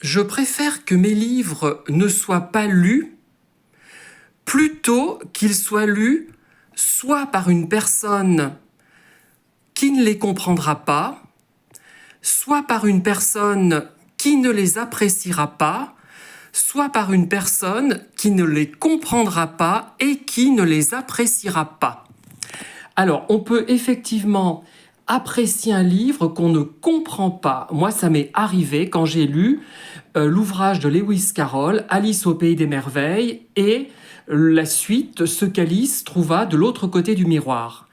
Je préfère que mes livres ne soient pas lus plutôt qu'ils soient lus soit par une personne qui ne les comprendra pas, soit par une personne qui ne les appréciera pas, soit par une personne qui ne les comprendra pas et qui ne les appréciera pas. Alors, on peut effectivement apprécier un livre qu'on ne comprend pas. Moi, ça m'est arrivé quand j'ai lu l'ouvrage de Lewis Carroll, Alice au pays des merveilles, et la suite, ce qu'Alice trouva de l'autre côté du miroir.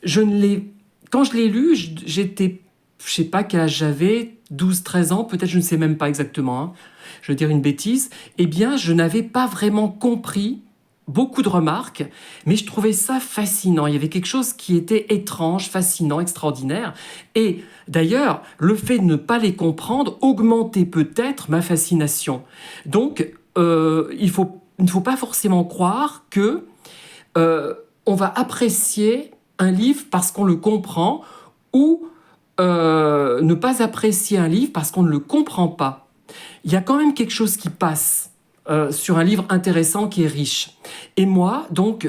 Quand je l'ai lu, j'étais, je sais pas quel âge j'avais, 12-13 ans, peut-être, je ne sais même pas exactement, hein, je veux dire une bêtise, eh bien, je n'avais pas vraiment compris beaucoup de remarques, mais je trouvais ça fascinant. Il y avait quelque chose qui était étrange, fascinant, extraordinaire. Et d'ailleurs, le fait de ne pas les comprendre augmentait peut-être ma fascination. Donc, il ne faut pas forcément croire que on va apprécier un livre parce qu'on le comprend ou ne pas apprécier un livre parce qu'on ne le comprend pas. Il y a quand même quelque chose qui passe sur un livre intéressant qui est riche. Et moi, donc,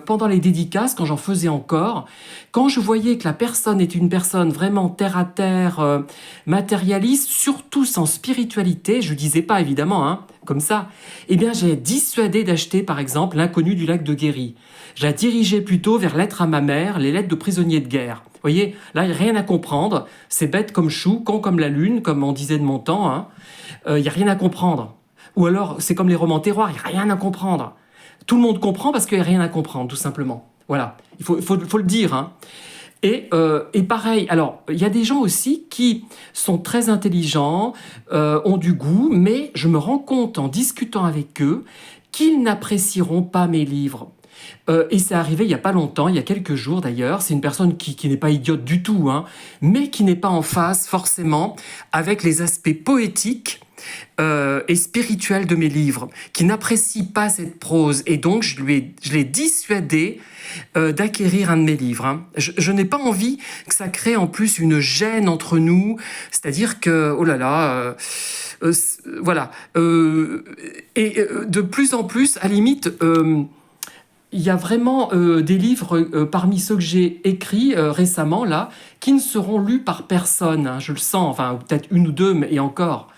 pendant les dédicaces, quand j'en faisais encore, quand je voyais que la personne est une personne vraiment terre-à-terre, matérialiste, surtout sans spiritualité, je disais pas évidemment, hein, comme ça, eh bien j'ai dissuadé d'acheter par exemple L'inconnu du lac de Guéry. Je la dirigeais plutôt vers Lettres à ma mère, les lettres de prisonniers de guerre. Vous voyez, là, il n'y a rien à comprendre, c'est bête comme chou, con comme la lune, comme on disait de mon temps, hein. Il n'y a rien à comprendre. Ou alors, c'est comme les romans terroirs, il n'y a rien à comprendre. Tout le monde comprend parce qu'il n'y a rien à comprendre, tout simplement. Voilà, il faut le dire, hein. Et pareil, alors, il y a des gens aussi qui sont très intelligents, ont du goût, mais je me rends compte en discutant avec eux qu'ils n'apprécieront pas mes livres. Et c'est arrivé il n'y a pas longtemps, il y a quelques jours d'ailleurs. C'est une personne qui n'est pas idiote du tout, hein, mais qui n'est pas en phase forcément avec les aspects poétiques et spirituels de mes livres, qui n'apprécie pas cette prose. Et donc, je l'ai dissuadé d'acquérir un de mes livres, hein. Je n'ai pas envie que ça crée en plus une gêne entre nous, c'est-à-dire que, oh là là, voilà. De plus en plus, à la limite... il y a vraiment des livres parmi ceux que j'ai écrits récemment, là, qui ne seront lus par personne, hein, je le sens, enfin, peut-être une ou deux, et encore.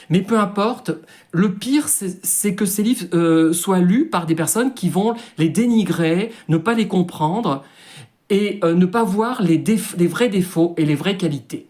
Mais peu importe, le pire, c'est que ces livres soient lus par des personnes qui vont les dénigrer, ne pas les comprendre et ne pas voir les vrais défauts et les vraies qualités.